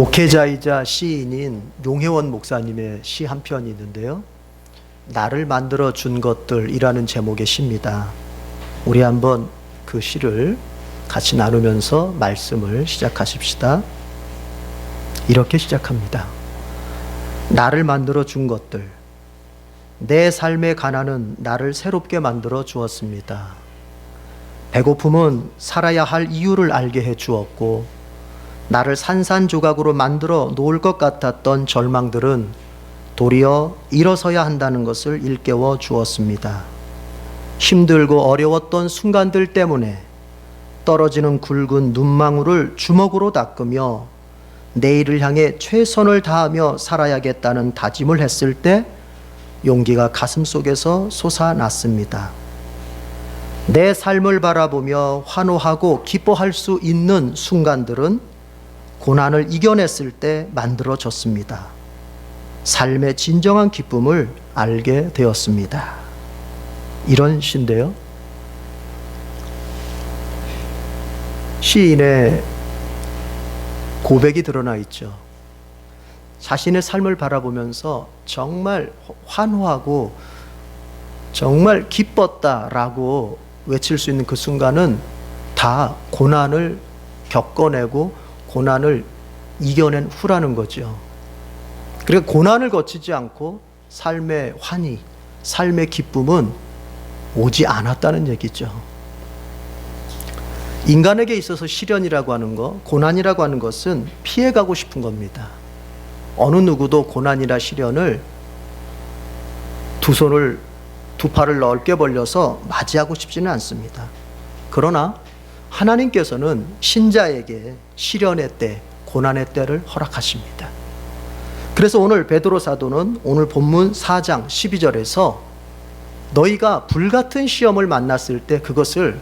목회자이자 시인인 용혜원 목사님의 시 한 편이 있는데요. 나를 만들어 준 것들이라는 제목의 시입니다. 우리 한번 그 시를 같이 나누면서 말씀을 시작하십시다. 이렇게 시작합니다. 나를 만들어 준 것들. 내 삶의 가난은 나를 새롭게 만들어 주었습니다. 배고픔은 살아야 할 이유를 알게 해 주었고, 나를 산산조각으로 만들어 놓을 것 같았던 절망들은 도리어 일어서야 한다는 것을 일깨워 주었습니다. 힘들고 어려웠던 순간들 때문에 떨어지는 굵은 눈망울을 주먹으로 닦으며 내일을 향해 최선을 다하며 살아야겠다는 다짐을 했을 때 용기가 가슴속에서 솟아났습니다. 내 삶을 바라보며 환호하고 기뻐할 수 있는 순간들은 고난을 이겨냈을 때 만들어졌습니다. 삶의 진정한 기쁨을 알게 되었습니다. 이런 시인데요. 시인의 고백이 드러나 있죠. 자신의 삶을 바라보면서 정말 환호하고 정말 기뻤다라고 외칠 수 있는 그 순간은 다 고난을 겪어내고 고난을 이겨낸 후라는 거죠. 그러니까 고난을 거치지 않고 삶의 환희, 삶의 기쁨은 오지 않았다는 얘기죠. 인간에게 있어서 시련이라고 하는 것, 고난이라고 하는 것은 피해가고 싶은 겁니다. 어느 누구도 고난이나 시련을 두 팔을 넓게 벌려서 맞이하고 싶지는 않습니다. 그러나 하나님께서는 신자에게 시련의 때, 고난의 때를 허락하십니다. 그래서 오늘 베드로 사도는 오늘 본문 4장 12절에서 너희가 불같은 시험을 만났을 때 그것을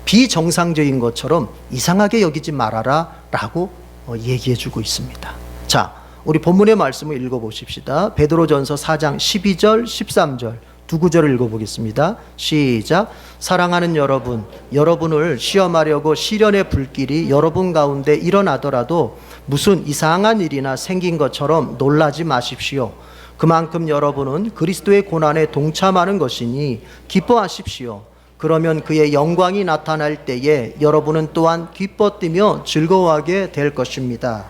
비정상적인 것처럼 이상하게 여기지 말아라 라고 얘기해 주고 있습니다. 자, 우리 본문의 말씀을 읽어보십시다. 베드로전서 4장 12절 13절 두 구절을 읽어보겠습니다. 시작. 사랑하는 여러분, 여러분을 시험하려고 시련의 불길이 여러분 가운데 일어나더라도 무슨 이상한 일이나 생긴 것처럼 놀라지 마십시오. 그만큼 여러분은 그리스도의 고난에 동참하는 것이니 기뻐하십시오. 그러면 그의 영광이 나타날 때에 여러분은 또한 기뻐 뛰며 즐거워하게 될 것입니다.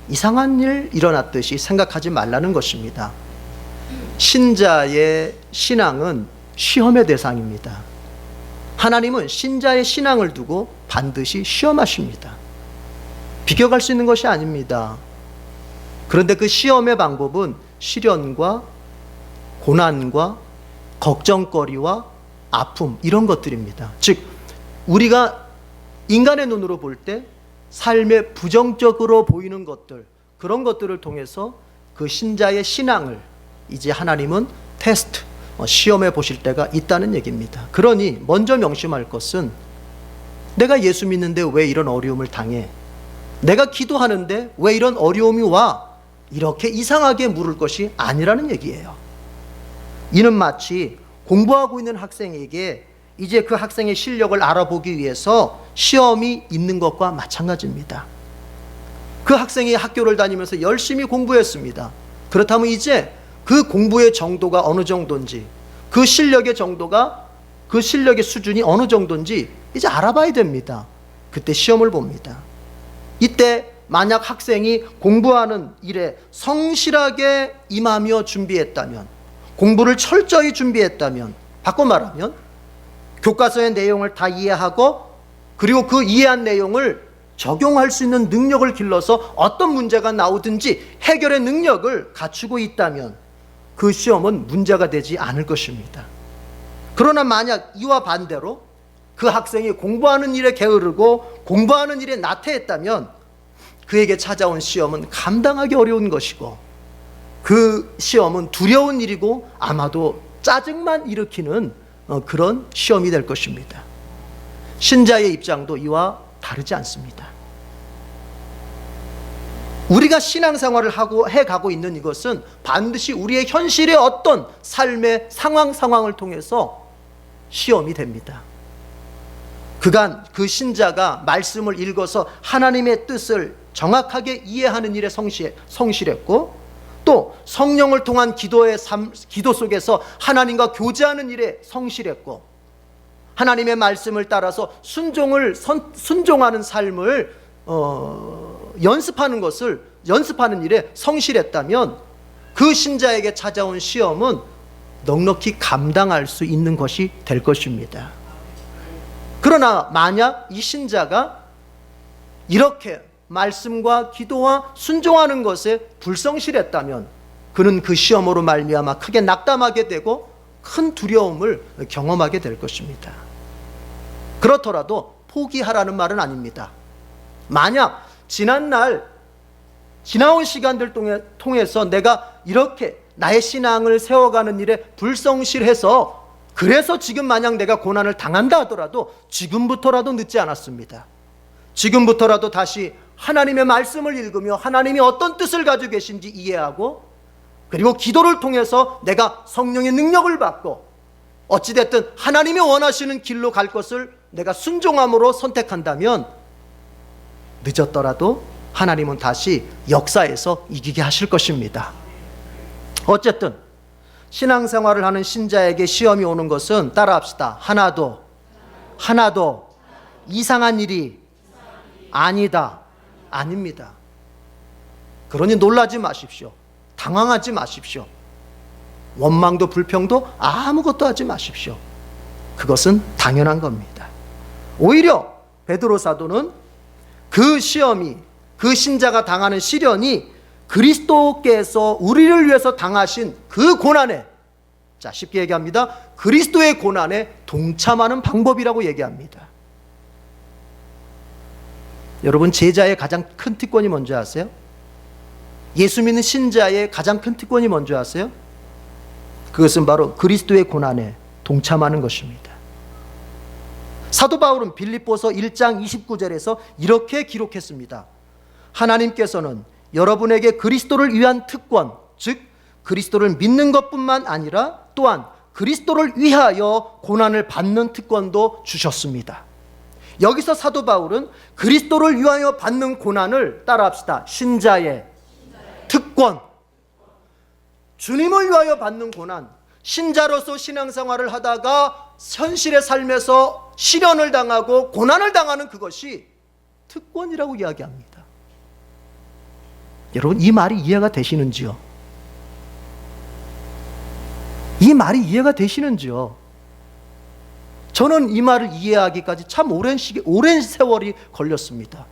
이상한 일 일어났듯이 생각하지 말라는 것입니다. 신자의 신앙은 시험의 대상입니다. 하나님은 신자의 신앙을 두고 반드시 시험하십니다. 비껴갈 수 있는 것이 아닙니다. 그런데 그 시험의 방법은 시련과 고난과 걱정거리와 아픔, 이런 것들입니다. 즉, 우리가 인간의 눈으로 볼 때 삶에 부정적으로 보이는 것들, 그런 것들을 통해서 그 신자의 신앙을 이제 하나님은 테스트, 시험해 보실 때가 있다는 얘기입니다. 그러니 먼저 명심할 것은 내가 예수 믿는데 왜 이런 어려움을 당해? 내가 기도하는데 왜 이런 어려움이 와? 이렇게 이상하게 물을 것이 아니라는 얘기예요. 이는 마치 공부하고 있는 학생에게 이제 그 학생의 실력을 알아보기 위해서 시험이 있는 것과 마찬가지입니다. 그 학생이 학교를 다니면서 열심히 공부했습니다. 그렇다면 이제 그 공부의 정도가 어느 정도인지, 그 실력의 정도가, 그 실력의 수준이 어느 정도인지 이제 알아봐야 됩니다. 그때 시험을 봅니다. 이때 만약 학생이 공부하는 일에 성실하게 임하며 준비했다면, 공부를 철저히 준비했다면, 바꿔 말하면 교과서의 내용을 다 이해하고 그리고 그 이해한 내용을 적용할 수 있는 능력을 길러서 어떤 문제가 나오든지 해결의 능력을 갖추고 있다면 그 시험은 문제가 되지 않을 것입니다. 그러나 만약 이와 반대로 그 학생이 공부하는 일에 게으르고 공부하는 일에 나태했다면 그에게 찾아온 시험은 감당하기 어려운 것이고 그 시험은 두려운 일이고 아마도 짜증만 일으키는 그런 시험이 될 것입니다. 신자의 입장도 이와 다르지 않습니다. 우리가 신앙생활을 해가고 있는 이것은 반드시 우리의 현실의 어떤 삶의 상황을 통해서 시험이 됩니다. 그간 그 신자가 말씀을 읽어서 하나님의 뜻을 정확하게 이해하는 일에 성실했고, 또 성령을 통한 기도 속에서 하나님과 교제하는 일에 성실했고, 하나님의 말씀을 따라서 순종하는 삶을 연습하는 일에 성실했다면 그 신자에게 찾아온 시험은 넉넉히 감당할 수 있는 것이 될 것입니다. 그러나 만약 이 신자가 이렇게 말씀과 기도와 순종하는 것에 불성실했다면 그는 그 시험으로 말미암아 크게 낙담하게 되고 큰 두려움을 경험하게 될 것입니다. 그렇더라도 포기하라는 말은 아닙니다. 만약 지나온 시간들 통해서 내가 이렇게 나의 신앙을 세워가는 일에 불성실해서 그래서 지금 만약 내가 고난을 당한다 하더라도 지금부터라도 늦지 않았습니다. 지금부터라도 다시 하나님의 말씀을 읽으며 하나님이 어떤 뜻을 가지고 계신지 이해하고, 그리고 기도를 통해서 내가 성령의 능력을 받고 어찌됐든 하나님이 원하시는 길로 갈 것을 내가 순종함으로 선택한다면 늦었더라도 하나님은 다시 역사에서 이기게 하실 것입니다. 어쨌든 신앙생활을 하는 신자에게 시험이 오는 것은, 따라합시다, 하나도 이상한 일이 아닙니다. 그러니 놀라지 마십시오. 당황하지 마십시오. 원망도 불평도 아무것도 하지 마십시오. 그것은 당연한 겁니다. 오히려 베드로 사도는 그 시험이, 그 신자가 당하는 시련이 그리스도께서 우리를 위해서 당하신 그 고난에, 쉽게 얘기합니다, 그리스도의 고난에 동참하는 방법이라고 얘기합니다. 여러분, 제자의 가장 큰 특권이 뭔지 아세요? 예수 믿는 신자의 가장 큰 특권이 뭔지 아세요? 그것은 바로 그리스도의 고난에 동참하는 것입니다. 사도 바울은 빌립보서 1장 29절에서 이렇게 기록했습니다. 하나님께서는 여러분에게 그리스도를 위한 특권, 즉 그리스도를 믿는 것뿐만 아니라 또한 그리스도를 위하여 고난을 받는 특권도 주셨습니다. 여기서 사도 바울은 그리스도를 위하여 받는 고난을, 따라합시다, 신자의 특권, 주님을 위하여 받는 고난, 신자로서 신앙생활을 하다가 현실의 삶에서 시련을 당하고 고난을 당하는 그것이 특권이라고 이야기합니다. 여러분, 이 말이 이해가 되시는지요? 이 말이 이해가 되시는지요? 저는 이 말을 이해하기까지 참 오랜 세월이 걸렸습니다.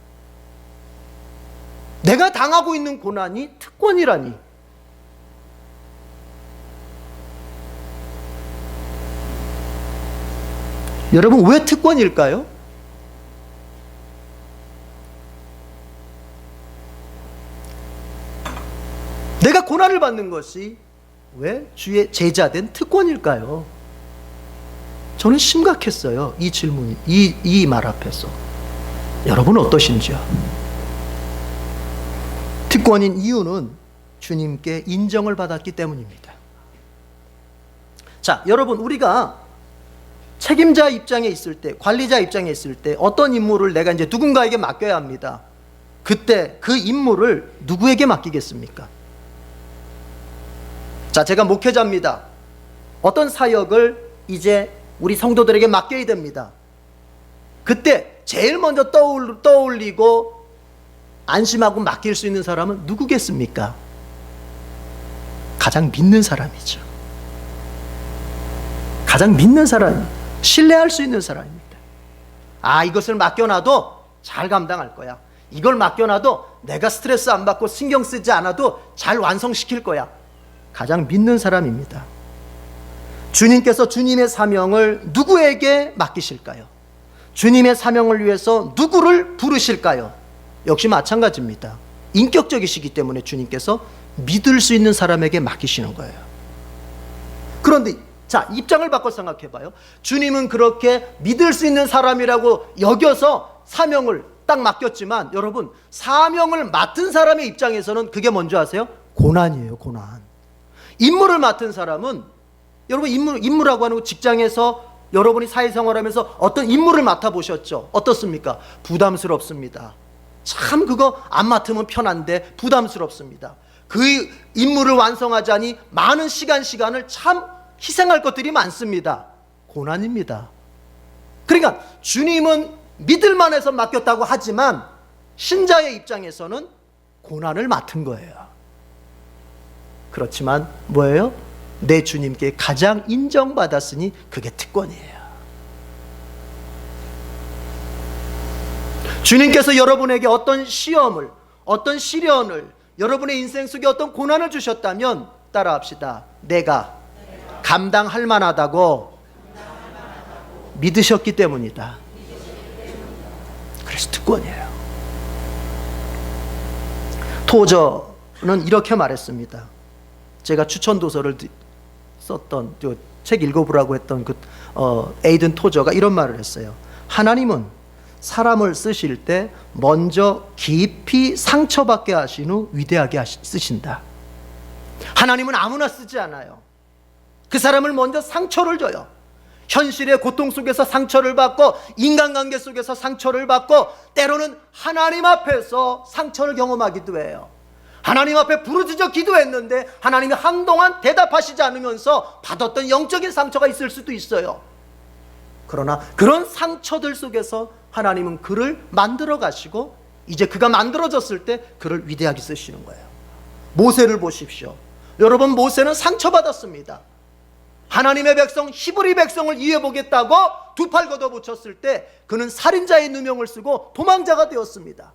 내가 당하고 있는 고난이 특권이라니. 여러분, 왜 특권일까요? 내가 고난을 받는 것이 왜 주의 제자된 특권일까요? 저는 심각했어요. 이 질문이, 이 말 앞에서. 여러분은 어떠신지요? 특권인 이유는 주님께 인정을 받았기 때문입니다. 자, 여러분, 우리가 책임자 입장에 있을 때, 관리자 입장에 있을 때 어떤 임무를 내가 이제 누군가에게 맡겨야 합니다. 그때 그 임무를 누구에게 맡기겠습니까? 자, 제가 목회자입니다. 어떤 사역을 이제 우리 성도들에게 맡겨야 됩니다. 그때 제일 먼저 떠올리고 안심하고 맡길 수 있는 사람은 누구겠습니까? 가장 믿는 사람이죠. 가장 믿는 사람, 신뢰할 수 있는 사람입니다. 이것을 맡겨놔도 잘 감당할 거야. 이걸 맡겨놔도 내가 스트레스 안 받고 신경 쓰지 않아도 잘 완성시킬 거야. 가장 믿는 사람입니다. 주님께서 주님의 사명을 누구에게 맡기실까요? 주님의 사명을 위해서 누구를 부르실까요? 역시 마찬가지입니다. 인격적이시기 때문에 주님께서 믿을 수 있는 사람에게 맡기시는 거예요. 그런데 자, 입장을 바꿔 생각해 봐요. 주님은 그렇게 믿을 수 있는 사람이라고 여겨서 사명을 딱 맡겼지만, 여러분, 사명을 맡은 사람의 입장에서는 그게 뭔지 아세요? 고난이에요, 고난. 임무를 맡은 사람은, 여러분, 임무라고 하는 거, 직장에서 여러분이 사회생활하면서 어떤 임무를 맡아보셨죠? 어떻습니까? 부담스럽습니다. 참 그거 안 맡으면 편한데 부담스럽습니다. 그 임무를 완성하자니 많은 시간을 참 희생할 것들이 많습니다. 고난입니다. 그러니까 주님은 믿을만해서 맡겼다고 하지만 신자의 입장에서는 고난을 맡은 거예요. 그렇지만 뭐예요? 내 주님께 가장 인정받았으니 그게 특권이에요. 주님께서 여러분에게 어떤 시험을, 어떤 시련을, 여러분의 인생 속에 어떤 고난을 주셨다면 따라합시다. 내가 감당할 만하다고 믿으셨기 때문이다. 그래서 특권이에요. 토저는 이렇게 말했습니다. 제가 추천 도서를 썼던 책 읽어보라고 했던 에이든 토저가 이런 말을 했어요. 하나님은 사람을 쓰실 때 먼저 깊이 상처받게 하신 후 위대하게 쓰신다. 하나님은 아무나 쓰지 않아요. 그 사람을 먼저 상처를 줘요. 현실의 고통 속에서 상처를 받고 인간관계 속에서 상처를 받고 때로는 하나님 앞에서 상처를 경험하기도 해요. 하나님 앞에 부르짖어 기도했는데 하나님이 한동안 대답하시지 않으면서 받았던 영적인 상처가 있을 수도 있어요. 그러나 그런 상처들 속에서 하나님은 그를 만들어 가시고 이제 그가 만들어졌을 때 그를 위대하게 쓰시는 거예요. 모세를 보십시오. 여러분, 모세는 상처받았습니다. 하나님의 백성 히브리 백성을 이해보겠다고 두 팔 걷어붙였을 때 그는 살인자의 누명을 쓰고 도망자가 되었습니다.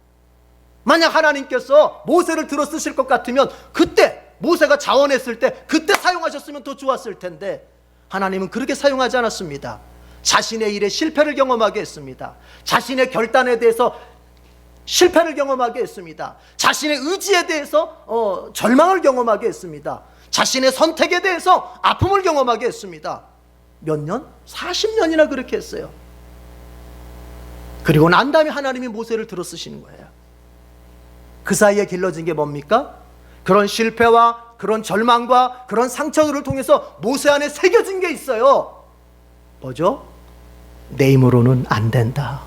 만약 하나님께서 모세를 들어 쓰실 것 같으면 그때 모세가 자원했을 때 그때 사용하셨으면 더 좋았을 텐데 하나님은 그렇게 사용하지 않았습니다. 자신의 일에 실패를 경험하게 했습니다. 자신의 결단에 대해서 실패를 경험하게 했습니다. 자신의 의지에 대해서 절망을 경험하게 했습니다. 자신의 선택에 대해서 아픔을 경험하게 했습니다. 몇 년? 40년이나 그렇게 했어요. 그리고 난 다음에 하나님이 모세를 들어 쓰시는 거예요. 그 사이에 길러진 게 뭡니까? 그런 실패와 그런 절망과 그런 상처들을 통해서 모세 안에 새겨진 게 있어요. 뭐죠? 내 힘으로는 안 된다.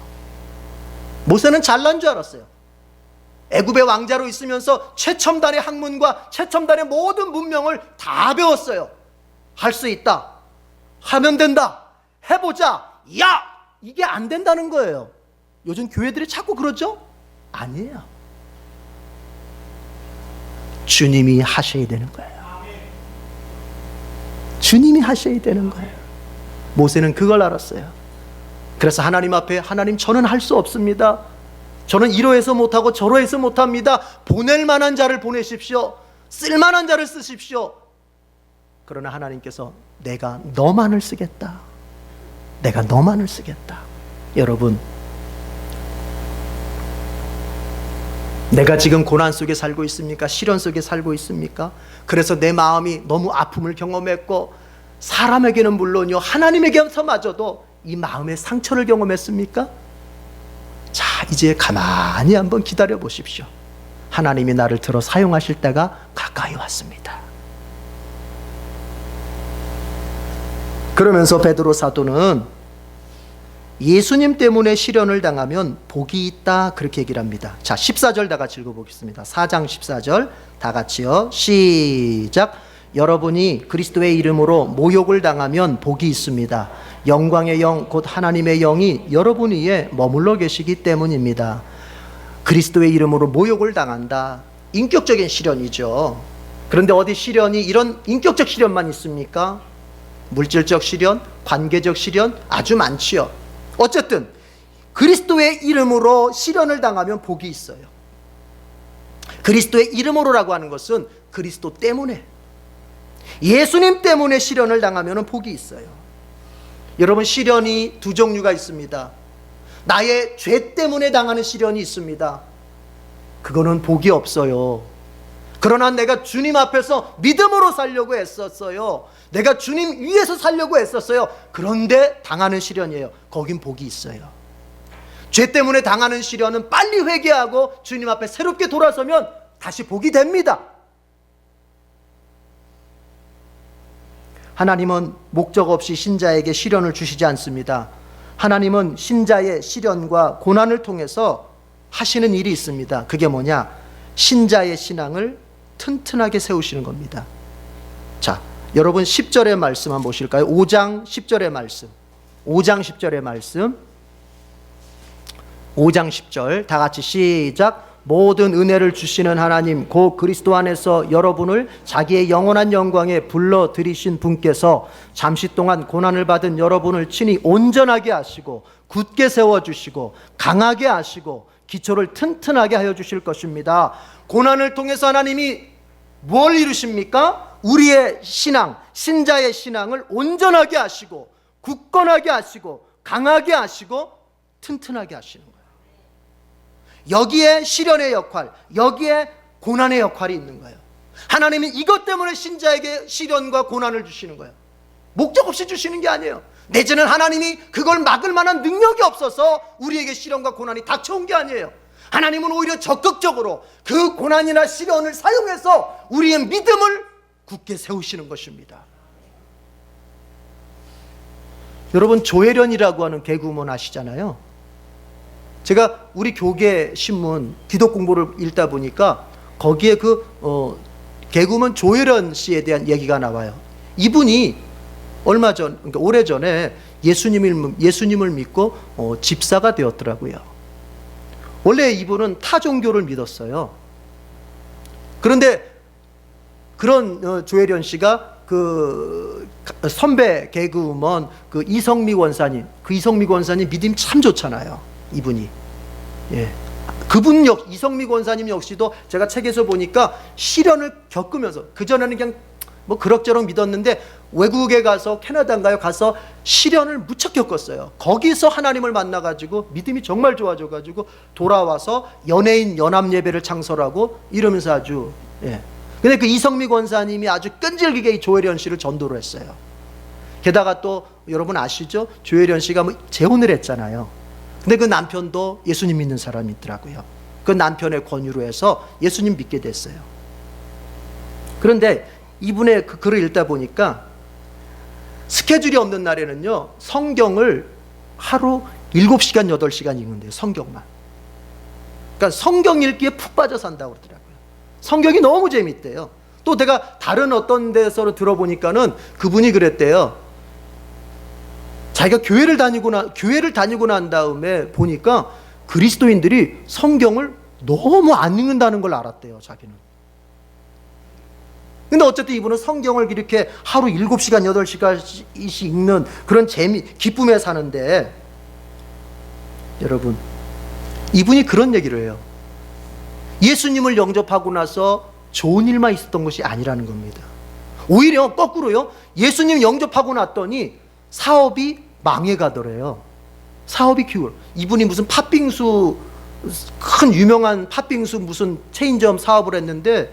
모세는 잘난 줄 알았어요. 애굽의 왕자로 있으면서 최첨단의 학문과 최첨단의 모든 문명을 다 배웠어요. 할 수 있다. 하면 된다. 해보자. 야! 이게 안 된다는 거예요. 요즘 교회들이 자꾸 그러죠? 아니에요. 주님이 하셔야 되는 거예요. 주님이 하셔야 되는 거예요. 모세는 그걸 알았어요. 그래서 하나님 앞에 하나님, 저는 할 수 없습니다. 저는 이러해서 못하고 저러해서 못합니다. 보낼 만한 자를 보내십시오. 쓸 만한 자를 쓰십시오. 그러나 하나님께서 내가 너만을 쓰겠다. 내가 너만을 쓰겠다. 여러분, 내가 지금 고난 속에 살고 있습니까? 시련 속에 살고 있습니까? 그래서 내 마음이 너무 아픔을 경험했고 사람에게는 물론요, 하나님에게서마저도 이 마음의 상처를 경험했습니까? 자, 이제 가만히 한번 기다려 보십시오. 하나님이 나를 들어 사용하실 때가 가까이 왔습니다. 그러면서 베드로 사도는 예수님 때문에 시련을 당하면 복이 있다, 그렇게 얘기를 합니다. 자, 14절 다 같이 읽어보겠습니다. 4장 14절 다 같이요. 시작. 여러분이 그리스도의 이름으로 모욕을 당하면 복이 있습니다. 영광의 영, 곧 하나님의 영이 여러분 위에 머물러 계시기 때문입니다. 그리스도의 이름으로 모욕을 당한다. 인격적인 시련이죠. 그런데 어디 시련이 이런 인격적 시련만 있습니까? 물질적 시련, 관계적 시련 아주 많지요. 어쨌든 그리스도의 이름으로 시련을 당하면 복이 있어요. 그리스도의 이름으로라고 하는 것은 그리스도 때문에, 예수님 때문에 시련을 당하면 복이 있어요. 여러분, 시련이 두 종류가 있습니다. 나의 죄 때문에 당하는 시련이 있습니다. 그거는 복이 없어요. 그러나 내가 주님 앞에서 믿음으로 살려고 애썼어요. 내가 주님 위에서 살려고 애썼어요. 그런데 당하는 시련이에요. 거긴 복이 있어요. 죄 때문에 당하는 시련은 빨리 회개하고 주님 앞에 새롭게 돌아서면 다시 복이 됩니다. 하나님은 목적 없이 신자에게 시련을 주시지 않습니다. 하나님은 신자의 시련과 고난을 통해서 하시는 일이 있습니다. 그게 뭐냐? 신자의 신앙을 튼튼하게 세우시는 겁니다. 자, 여러분 10절의 말씀 한번 보실까요? 5장 10절의 말씀. 5장 10절의 말씀. 5장 10절 다 같이 시작. 모든 은혜를 주시는 하나님 곧 그리스도 안에서 여러분을 자기의 영원한 영광에 불러들이신 분께서 잠시 동안 고난을 받은 여러분을 친히 온전하게 하시고 굳게 세워주시고 강하게 하시고 기초를 튼튼하게 하여 주실 것입니다. 고난을 통해서 하나님이 뭘 이루십니까? 우리의 신앙, 신자의 신앙을 온전하게 하시고 굳건하게 하시고 강하게 하시고 튼튼하게 하시는 거예요. 여기에 시련의 역할, 여기에 고난의 역할이 있는 거예요. 하나님은 이것 때문에 신자에게 시련과 고난을 주시는 거예요. 목적 없이 주시는 게 아니에요. 내지는 하나님이 그걸 막을 만한 능력이 없어서 우리에게 시련과 고난이 닥쳐온 게 아니에요. 하나님은 오히려 적극적으로 그 고난이나 시련을 사용해서 우리의 믿음을 굳게 세우시는 것입니다. 여러분, 조혜련이라고 하는 개그우먼 아시잖아요. 제가 우리 교계 신문 기독 공부를 읽다 보니까 거기에 개그우먼 조혜련 씨에 대한 얘기가 나와요. 이분이 얼마 전, 그러니까 오래전에 예수님을 믿고 집사가 되었더라고요. 원래 이분은 타 종교를 믿었어요. 그런데 그런 조혜련 씨가 그 선배 개그우먼 그 이성미 권사님 믿음이 참 좋잖아요. 이분이. 예. 이성미 권사님 역시도 제가 책에서 보니까 시련을 겪으면서, 그전에는 그냥 뭐 그럭저럭 믿었는데 외국에 가서, 캐나다인가요? 가서 시련을 무척 겪었어요. 거기서 하나님을 만나가지고 믿음이 정말 좋아져가지고 돌아와서 연예인 연합 예배를 창설하고 이러면서 아주, 예. 근데 그 이성미 권사님이 아주 끈질기게 이 조혜련 씨를 전도를 했어요. 게다가 또 여러분 아시죠? 조혜련 씨가 뭐 재혼을 했잖아요. 근데 그 남편도 예수님 믿는 사람이 있더라고요. 그 남편의 권유로 해서 예수님 믿게 됐어요. 그런데 이분의 그 글을 읽다 보니까 스케줄이 없는 날에는요, 성경을 하루 7시간, 8시간 읽는데요, 성경만. 그러니까 성경 읽기에 푹 빠져 산다고 그러더라고요. 성경이 너무 재밌대요. 또 내가 다른 어떤 데서 들어보니까는 그분이 그랬대요. 자기가 교회를 다니고 난 다음에 보니까 그리스도인들이 성경을 너무 안 읽는다는 걸 알았대요, 자기는. 근데 어쨌든 이분은 성경을 이렇게 하루 7시간, 8시간씩 읽는 그런 기쁨에 사는데, 여러분, 이분이 그런 얘기를 해요. 예수님을 영접하고 나서 좋은 일만 있었던 것이 아니라는 겁니다. 오히려 거꾸로요, 예수님 영접하고 났더니 사업이 망해가더래요. 사업이 기울. 이분이 무슨 팥빙수, 큰 유명한 팥빙수 무슨 체인점 사업을 했는데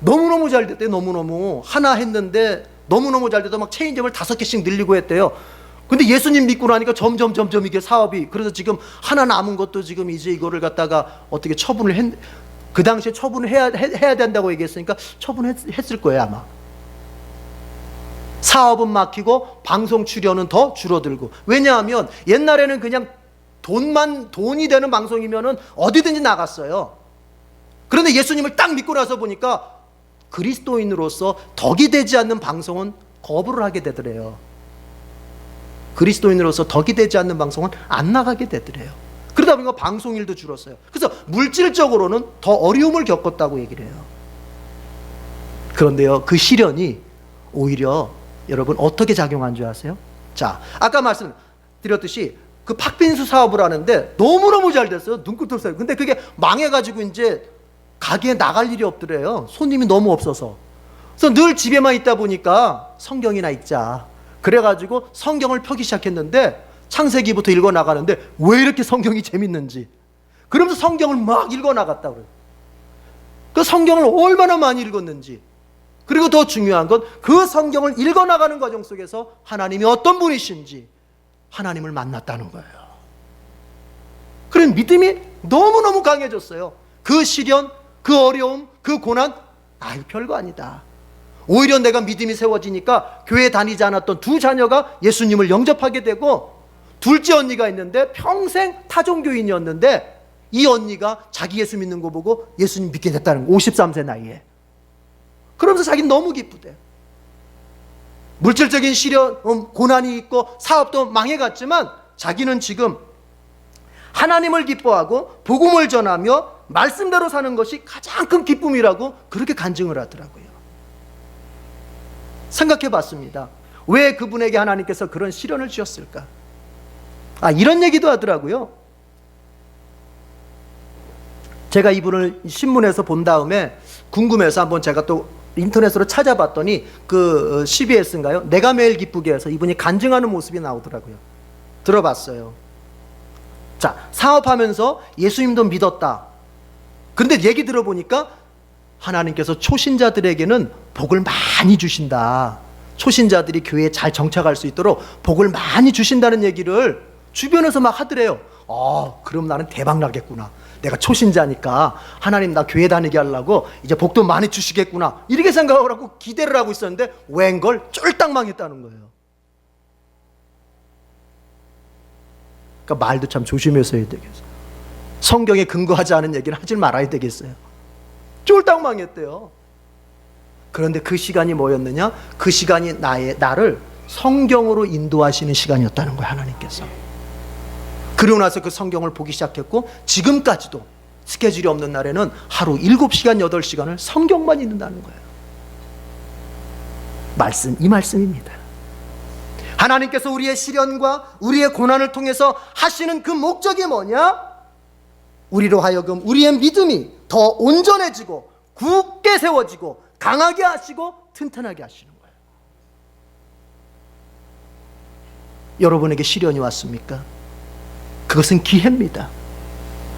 너무너무 잘 됐대요. 너무너무. 하나 했는데 너무너무 잘 돼서 막 체인점을 5개씩 늘리고 했대요. 근데 예수님 믿고 나니까 점점 이게 사업이, 그래서 지금 하나 남은 것도 지금 이제 이거를 갖다가 어떻게 그 당시에 처분을 해야 된다고 얘기했으니까 처분했을 거예요, 아마. 사업은 막히고 방송 출연은 더 줄어들고. 왜냐하면 옛날에는 그냥 돈이 되는 방송이면은 어디든지 나갔어요. 그런데 예수님을 딱 믿고 나서 보니까 그리스도인으로서 덕이 되지 않는 방송은 거부를 하게 되더래요. 그리스도인으로서 덕이 되지 않는 방송은 안 나가게 되더래요. 그러다 보니까 방송일도 줄었어요. 그래서 물질적으로는 더 어려움을 겪었다고 얘기를 해요. 그런데요, 그 시련이 오히려 여러분 어떻게 작용한 줄 아세요? 자, 아까 말씀드렸듯이 그 팥빙수 사업을 하는데 너무너무 잘 됐어요. 눈꽃을 사요. 근데 그게 망해가지고 이제 가게에 나갈 일이 없더래요. 손님이 너무 없어서. 그래서 늘 집에만 있다 보니까 성경이나 읽자. 그래가지고 성경을 펴기 시작했는데 창세기부터 읽어 나가는데 왜 이렇게 성경이 재밌는지. 그러면서 성경을 막 읽어 나갔다 그래요. 그 성경을 얼마나 많이 읽었는지. 그리고 더 중요한 건 그 성경을 읽어 나가는 과정 속에서 하나님이 어떤 분이신지 하나님을 만났다는 거예요. 그런 믿음이 너무너무 강해졌어요. 그 시련, 그 어려움, 그 고난, 별거 아니다. 오히려 내가 믿음이 세워지니까 교회 다니지 않았던 2 자녀가 예수님을 영접하게 되고, 둘째 언니가 있는데 평생 타종교인이었는데 이 언니가 자기 예수 믿는 거 보고 예수님 믿게 됐다는 거, 53세 나이에. 그러면서 자기는 너무 기쁘대. 물질적인 시련, 고난이 있고 사업도 망해갔지만 자기는 지금 하나님을 기뻐하고 복음을 전하며 말씀대로 사는 것이 가장 큰 기쁨이라고 그렇게 간증을 하더라고요. 생각해 봤습니다. 왜 그분에게 하나님께서 그런 시련을 주셨을까? 이런 얘기도 하더라고요. 제가 이분을 신문에서 본 다음에 궁금해서 한번 제가 또 인터넷으로 찾아봤더니 그 CBS인가요? 내가 매일 기쁘게 해서 이분이 간증하는 모습이 나오더라고요. 들어봤어요. 자, 사업하면서 예수님도 믿었다. 근데 얘기 들어보니까 하나님께서 초신자들에게는 복을 많이 주신다. 초신자들이 교회에 잘 정착할 수 있도록 복을 많이 주신다는 얘기를 주변에서 막 하더래요. 그럼 나는 대박 나겠구나. 내가 초신자니까 하나님 나 교회 다니게 하려고 이제 복도 많이 주시겠구나. 이렇게 생각을 하고 기대를 하고 있었는데 웬걸 쫄딱 망했다는 거예요. 그러니까 말도 참 조심해서 해야 되겠어요. 성경에 근거하지 않은 얘기는 하지 말아야 되겠어요. 쫄딱 망했대요. 그런데 그 시간이 뭐였느냐? 그 시간이 나를 성경으로 인도하시는 시간이었다는 거예요, 하나님께서. 그러고 나서 그 성경을 보기 시작했고 지금까지도 스케줄이 없는 날에는 하루 7시간, 8시간을 성경만 읽는다는 거예요. 이 말씀입니다. 하나님께서 우리의 시련과 우리의 고난을 통해서 하시는 그 목적이 뭐냐? 우리로 하여금 우리의 믿음이 더 온전해지고 굳게 세워지고 강하게 하시고 튼튼하게 하시는 거예요. 여러분에게 시련이 왔습니까? 그것은 기회입니다.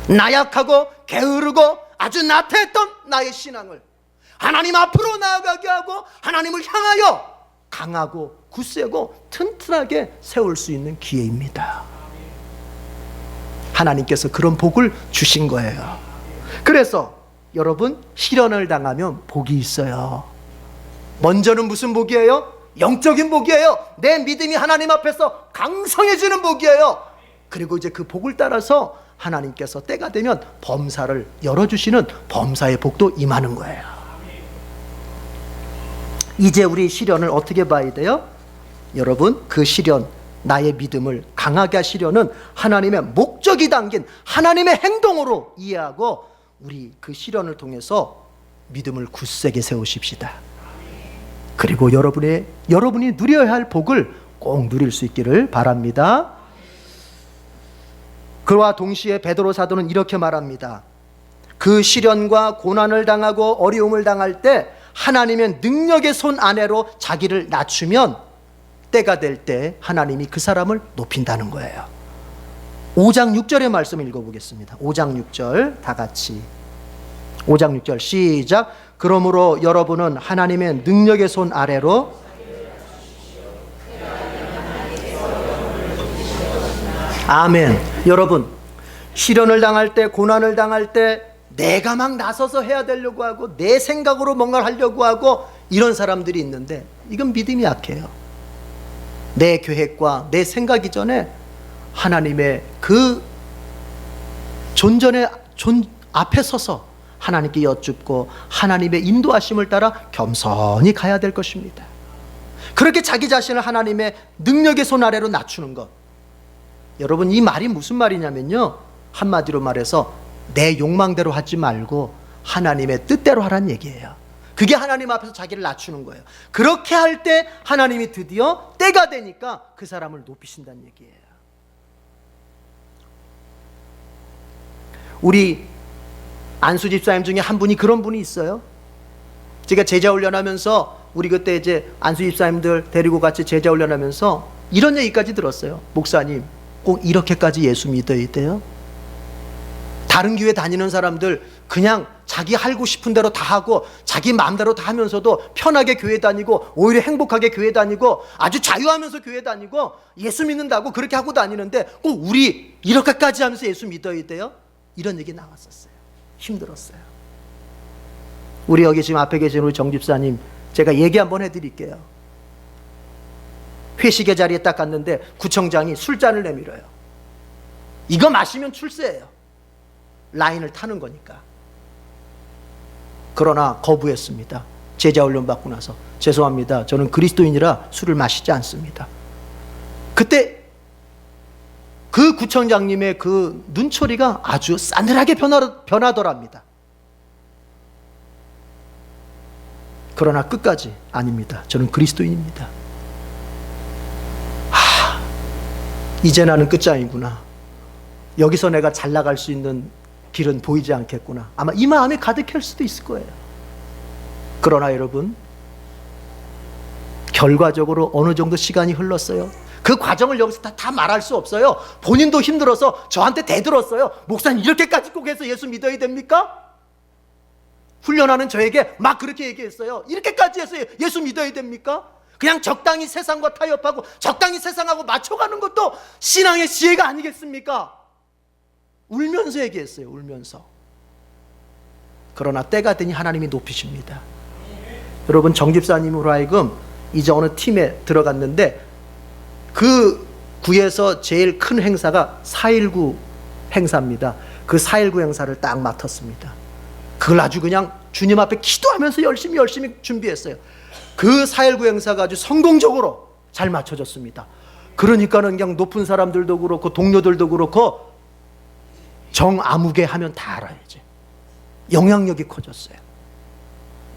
나약하고 게으르고 아주 나태했던 나의 신앙을 하나님 앞으로 나아가게 하고 하나님을 향하여 강하고 굳세고 튼튼하게 세울 수 있는 기회입니다. 하나님께서 그런 복을 주신 거예요. 그래서 여러분, 시련을 당하면 복이 있어요. 먼저는 무슨 복이에요? 영적인 복이에요. 내 믿음이 하나님 앞에서 강성해지는 복이에요. 그리고 이제 그 복을 따라서 하나님께서 때가 되면 범사를 열어주시는 범사의 복도 임하는 거예요. 이제 우리 시련을 어떻게 봐야 돼요? 여러분, 그 시련, 나의 믿음을 강하게 하시려는 하나님의 목적이 담긴 하나님의 행동으로 이해하고 우리 그 시련을 통해서 믿음을 굳세게 세우십시다. 그리고 여러분이 누려야 할 복을 꼭 누릴 수 있기를 바랍니다. 그와 동시에 베드로 사도는 이렇게 말합니다. 그 시련과 고난을 당하고 어려움을 당할 때 하나님의 능력의 손 아래로 자기를 낮추면 때가 될 때 하나님이 그 사람을 높인다는 거예요. 5장 6절의 말씀을 읽어보겠습니다. 5장 6절 다 같이 5장 6절 시작. 그러므로 여러분은 하나님의 능력의 손 아래로 아멘. 여러분, 시련을 당할 때, 고난을 당할 때 내가 막 나서서 해야 되려고 하고 내 생각으로 뭔가를 하려고 하고 이런 사람들이 있는데 이건 믿음이 약해요. 내 계획과 내 생각 이전에 하나님의 그 앞에 서서 하나님께 여쭙고 하나님의 인도하심을 따라 겸손히 가야 될 것입니다. 그렇게 자기 자신을 하나님의 능력의 손 아래로 낮추는 것. 여러분, 이 말이 무슨 말이냐면요, 한마디로 말해서 내 욕망대로 하지 말고 하나님의 뜻대로 하라는 얘기예요. 그게 하나님 앞에서 자기를 낮추는 거예요. 그렇게 할 때 하나님이 드디어 때가 되니까 그 사람을 높이신다는 얘기예요. 우리 안수 집사님 중에 한 분이 그런 분이 있어요. 제가 제자 훈련하면서 우리 그때 이제 안수 집사님들 데리고 같이 제자 훈련하면서 이런 얘기까지 들었어요. 목사님, 꼭 이렇게까지 예수 믿어야 돼요? 다른 교회 다니는 사람들 그냥 자기 하고 싶은 대로 다 하고 자기 마음대로 다 하면서도 편하게 교회 다니고 오히려 행복하게 교회 다니고 아주 자유하면서 교회 다니고 예수 믿는다고 그렇게 하고 다니는데 꼭 우리 이렇게까지 하면서 예수 믿어야 돼요? 이런 얘기 나왔었어요. 힘들었어요. 우리 여기 지금 앞에 계신 우리 정 집사님, 제가 얘기 한번 해드릴게요. 회식의 자리에 딱 갔는데 구청장이 술잔을 내밀어요. 이거 마시면 출세예요. 라인을 타는 거니까. 그러나 거부했습니다. 제자 훈련 받고 나서 죄송합니다. 저는 그리스도인이라 술을 마시지 않습니다. 그때 그 구청장님의 그 눈초리가 아주 싸늘하게 변하더랍니다. 그러나 끝까지 아닙니다. 저는 그리스도인입니다. 이제 나는 끝장이구나. 여기서 내가 잘 나갈 수 있는 길은 보이지 않겠구나. 아마 이 마음에 가득할 수도 있을 거예요. 그러나 여러분, 결과적으로 어느 정도 시간이 흘렀어요. 그 과정을 여기서 다 말할 수 없어요. 본인도 힘들어서 저한테 대들었어요. 목사님, 이렇게까지 꼭 해서 예수 믿어야 됩니까? 훈련하는 저에게 막 그렇게 얘기했어요. 이렇게까지 해서 예수 믿어야 됩니까? 그냥 적당히 세상과 타협하고 적당히 세상하고 맞춰가는 것도 신앙의 지혜가 아니겠습니까? 울면서 얘기했어요. 울면서. 그러나 때가 되니 하나님이 높이십니다. 여러분, 정집사님으로 하여금 이제 어느 팀에 들어갔는데 그 구에서 제일 큰 행사가 4.19 행사입니다. 그 4.19 행사를 딱 맡았습니다. 그걸 아주 그냥 주님 앞에 기도하면서 열심히 준비했어요. 그 4.19 행사가 아주 성공적으로 잘 맞춰졌습니다. 그러니까는 그냥 높은 사람들도 그렇고 동료들도 그렇고 정아무개 하면 다 알아야지. 영향력이 커졌어요.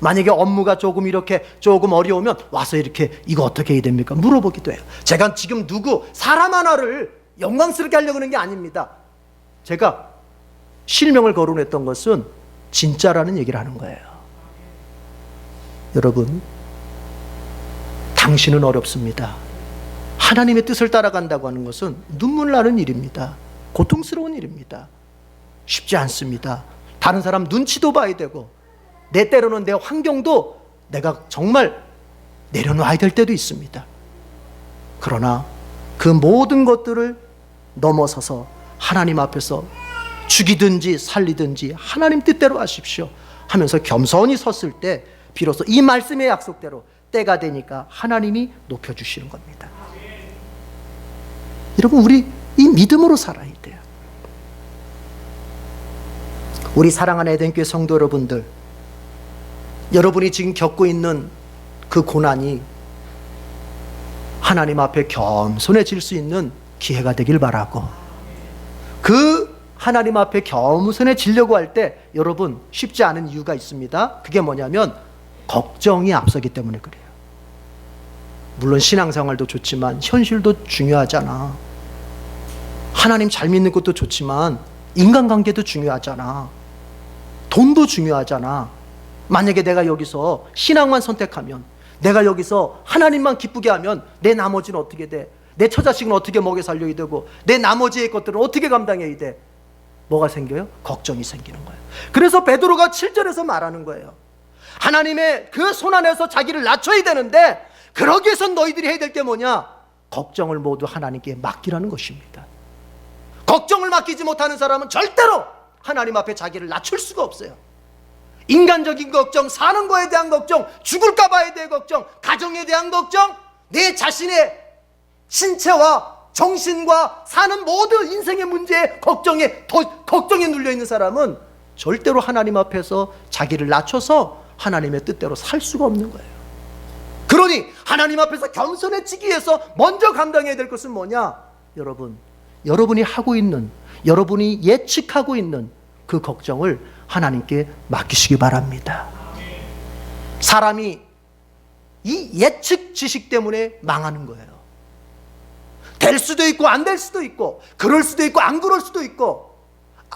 만약에 업무가 조금 어려우면 와서 이렇게 이거 어떻게 해야 됩니까? 물어보기도 해요. 제가 지금 사람 하나를 영광스럽게 하려고 하는 게 아닙니다. 제가 실명을 거론했던 것은 진짜라는 얘기를 하는 거예요. 여러분, 당신은 어렵습니다. 하나님의 뜻을 따라간다고 하는 것은 눈물 나는 일입니다. 고통스러운 일입니다. 쉽지 않습니다. 다른 사람 눈치도 봐야 되고 때로는 내 환경도 내가 정말 내려놔야 될 때도 있습니다. 그러나 그 모든 것들을 넘어서서 하나님 앞에서 죽이든지 살리든지 하나님 뜻대로 하십시오 하면서 겸손히 섰을 때 비로소 이 말씀의 약속대로 때가 되니까 하나님이 높여주시는 겁니다. 여러분, 우리 이 믿음으로 살아야 돼요. 우리 사랑하는 에덴교회 성도 여러분들, 여러분이 지금 겪고 있는 그 고난이 하나님 앞에 겸손해질 수 있는 기회가 되길 바라고, 그 하나님 앞에 겸손해지려고 할 때 여러분 쉽지 않은 이유가 있습니다. 그게 뭐냐면 걱정이 앞서기 때문에 그래요. 물론 신앙생활도 좋지만 현실도 중요하잖아. 하나님 잘 믿는 것도 좋지만 인간관계도 중요하잖아. 돈도 중요하잖아. 만약에 내가 여기서 신앙만 선택하면, 내가 여기서 하나님만 기쁘게 하면 내 나머지는 어떻게 돼? 내 처자식은 어떻게 먹여 살려야 되고 내 나머지의 것들은 어떻게 감당해야 돼? 뭐가 생겨요? 걱정이 생기는 거예요. 그래서 베드로가 7절에서 말하는 거예요. 하나님의 그 손 안에서 자기를 낮춰야 되는데 그러기 위해서 너희들이 해야 될 게 뭐냐? 걱정을 모두 하나님께 맡기라는 것입니다. 걱정을 맡기지 못하는 사람은 절대로 하나님 앞에 자기를 낮출 수가 없어요. 인간적인 걱정, 사는 거에 대한 걱정, 죽을까 봐에 대한 걱정, 가정에 대한 걱정, 내 자신의 신체와 정신과 사는 모든 인생의 문제에 걱정에 눌려있는 사람은 절대로 하나님 앞에서 자기를 낮춰서 하나님의 뜻대로 살 수가 없는 거예요. 그러니 하나님 앞에서 겸손해지기 위해서 먼저 감당해야 될 것은 뭐냐? 여러분이 하고 있는, 여러분이 예측하고 있는 그 걱정을 하나님께 맡기시기 바랍니다. 사람이 이 예측 지식 때문에 망하는 거예요. 될 수도 있고 안 될 수도 있고, 그럴 수도 있고 안 그럴 수도 있고,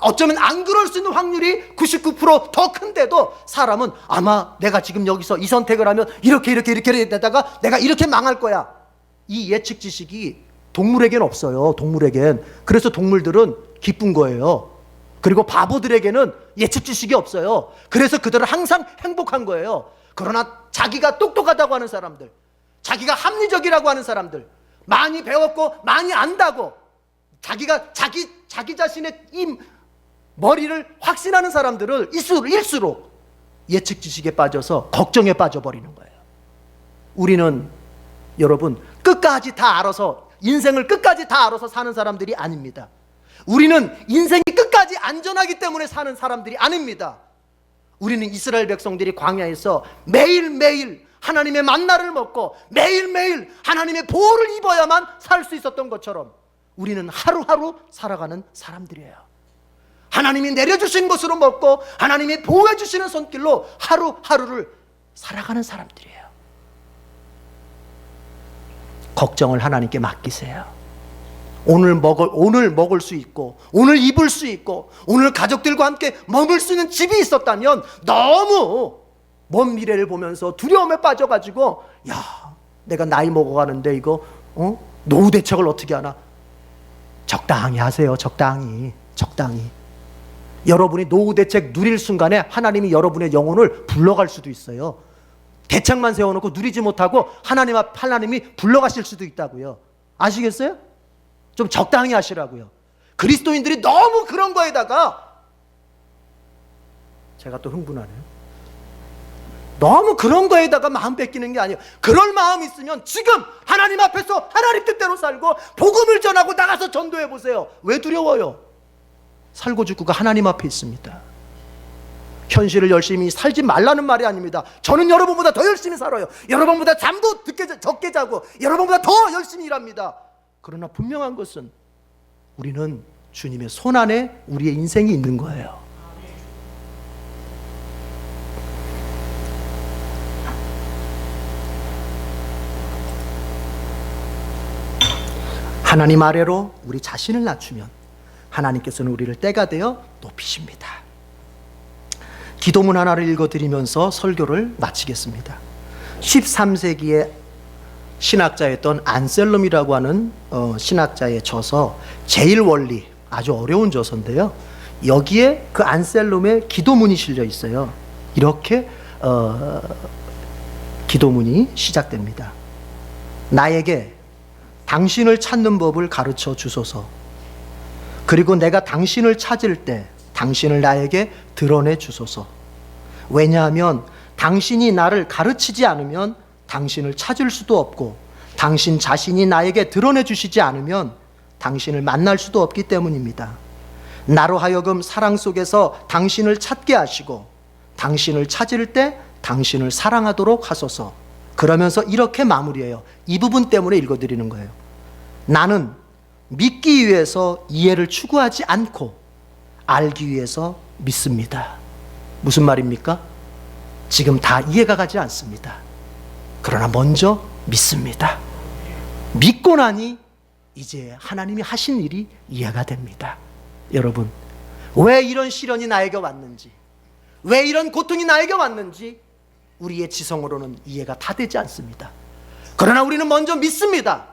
어쩌면 안 그럴 수 있는 확률이 99% 더 큰데도 사람은 아마 내가 지금 여기서 이 선택을 하면 이렇게 되다가 내가 이렇게 망할 거야. 이 예측 지식이 동물에겐 없어요. 동물에겐. 그래서 동물들은 기쁜 거예요. 그리고 바보들에게는 예측 지식이 없어요. 그래서 그들은 항상 행복한 거예요. 그러나 자기가 똑똑하다고 하는 사람들, 자기가 합리적이라고 하는 사람들, 많이 배웠고 많이 안다고 자기가 자기 자신의 이 머리를 확신하는 사람들을 일수록 예측 지식에 빠져서 걱정에 빠져버리는 거예요. 우리는 여러분 끝까지 다 알아서, 인생을 끝까지 다 알아서 사는 사람들이 아닙니다. 우리는 인생이 끝까지 안전하기 때문에 사는 사람들이 아닙니다. 우리는 이스라엘 백성들이 광야에서 매일매일 하나님의 만나를 먹고 매일매일 하나님의 보호를 입어야만 살 수 있었던 것처럼 우리는 하루하루 살아가는 사람들이에요. 하나님이 내려주신 것으로 먹고 하나님이 보호해 주시는 손길로 하루하루를 살아가는 사람들이에요. 걱정을 하나님께 맡기세요. 오늘 먹을 수 있고 오늘 입을 수 있고 오늘 가족들과 함께 머물 수 있는 집이 있었다면 너무 먼 미래를 보면서 두려움에 빠져가지고 야, 내가 나이 먹어가는데 이거 노후 대책을 어떻게 하나. 적당히 하세요. 적당히. 여러분이 노후 대책 누릴 순간에 하나님이 여러분의 영혼을 불러갈 수도 있어요. 대책만 세워놓고 누리지 못하고 하나님이 불러가실 수도 있다고요. 아시겠어요? 좀 적당히 하시라고요. 그리스도인들이 너무 그런 거에다가 제가 또 흥분하네요. 너무 그런 거에다가 마음 뺏기는 게 아니에요. 그럴 마음 있으면 지금 하나님 앞에서 하나님 뜻대로 살고 복음을 전하고 나가서 전도해 보세요. 왜 두려워요? 살고 죽고가 하나님 앞에 있습니다. 현실을 열심히 살지 말라는 말이 아닙니다. 저는 여러분보다 더 열심히 살아요. 여러분보다 잠도 적게 자고 여러분보다 더 열심히 일합니다. 그러나 분명한 것은 우리는 주님의 손 안에 우리의 인생이 있는 거예요. 하나님 아래로 우리 자신을 낮추면 하나님께서는 우리를 때가 되어 높이십니다. 기도문 하나를 읽어드리면서 설교를 마치겠습니다. 13세기에 신학자였던 안셀럼이라고 하는 신학자의 저서 제일 원리, 아주 어려운 저서인데요. 여기에 그 안셀럼의 기도문이 실려 있어요. 이렇게 기도문이 시작됩니다. 나에게 당신을 찾는 법을 가르쳐 주소서. 그리고 내가 당신을 찾을 때 당신을 나에게 드러내 주소서. 왜냐하면 당신이 나를 가르치지 않으면 당신을 찾을 수도 없고 당신 자신이 나에게 드러내 주시지 않으면 당신을 만날 수도 없기 때문입니다. 나로 하여금 사랑 속에서 당신을 찾게 하시고 당신을 찾을 때 당신을 사랑하도록 하소서. 그러면서 이렇게 마무리해요. 이 부분 때문에 읽어드리는 거예요. 나는 믿기 위해서 이해를 추구하지 않고 알기 위해서 믿습니다. 무슨 말입니까? 지금 다 이해가 가지 않습니다. 그러나 먼저 믿습니다. 믿고 나니 이제 하나님이 하신 일이 이해가 됩니다. 여러분, 왜 이런 시련이 나에게 왔는지, 왜 이런 고통이 나에게 왔는지 우리의 지성으로는 이해가 다 되지 않습니다. 그러나 우리는 먼저 믿습니다.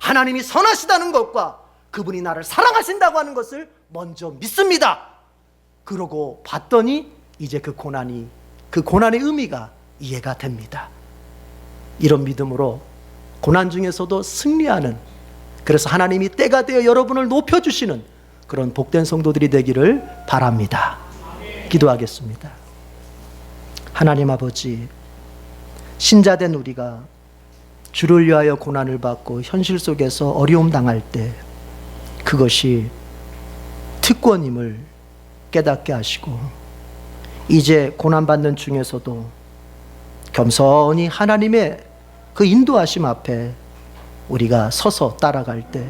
하나님이 선하시다는 것과 그분이 나를 사랑하신다고 하는 것을 먼저 믿습니다. 그러고 봤더니 이제 그 고난의 의미가 이해가 됩니다. 이런 믿음으로 고난 중에서도 승리하는, 그래서 하나님이 때가 되어 여러분을 높여주시는 그런 복된 성도들이 되기를 바랍니다. 기도하겠습니다. 하나님 아버지, 신자된 우리가 주를 위하여 고난을 받고 현실 속에서 어려움 당할 때 그것이 특권임을 깨닫게 하시고, 이제 고난받는 중에서도 겸손히 하나님의 그 인도하심 앞에 우리가 서서 따라갈 때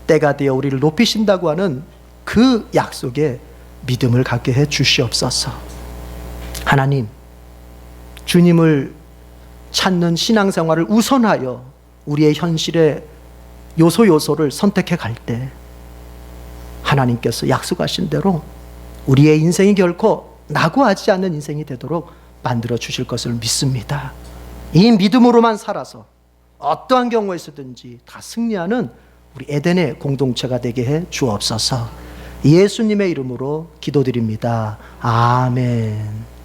때가 되어 우리를 높이신다고 하는 그 약속에 믿음을 갖게 해 주시옵소서. 하나님, 주님을 찾는 신앙생활을 우선하여 우리의 현실의 요소를 선택해 갈 때 하나님께서 약속하신 대로 우리의 인생이 결코 낙오하지 않는 인생이 되도록 만들어 주실 것을 믿습니다. 이 믿음으로만 살아서 어떠한 경우에서든지 다 승리하는 우리 에덴의 공동체가 되게 해 주옵소서. 예수님의 이름으로 기도드립니다. 아멘.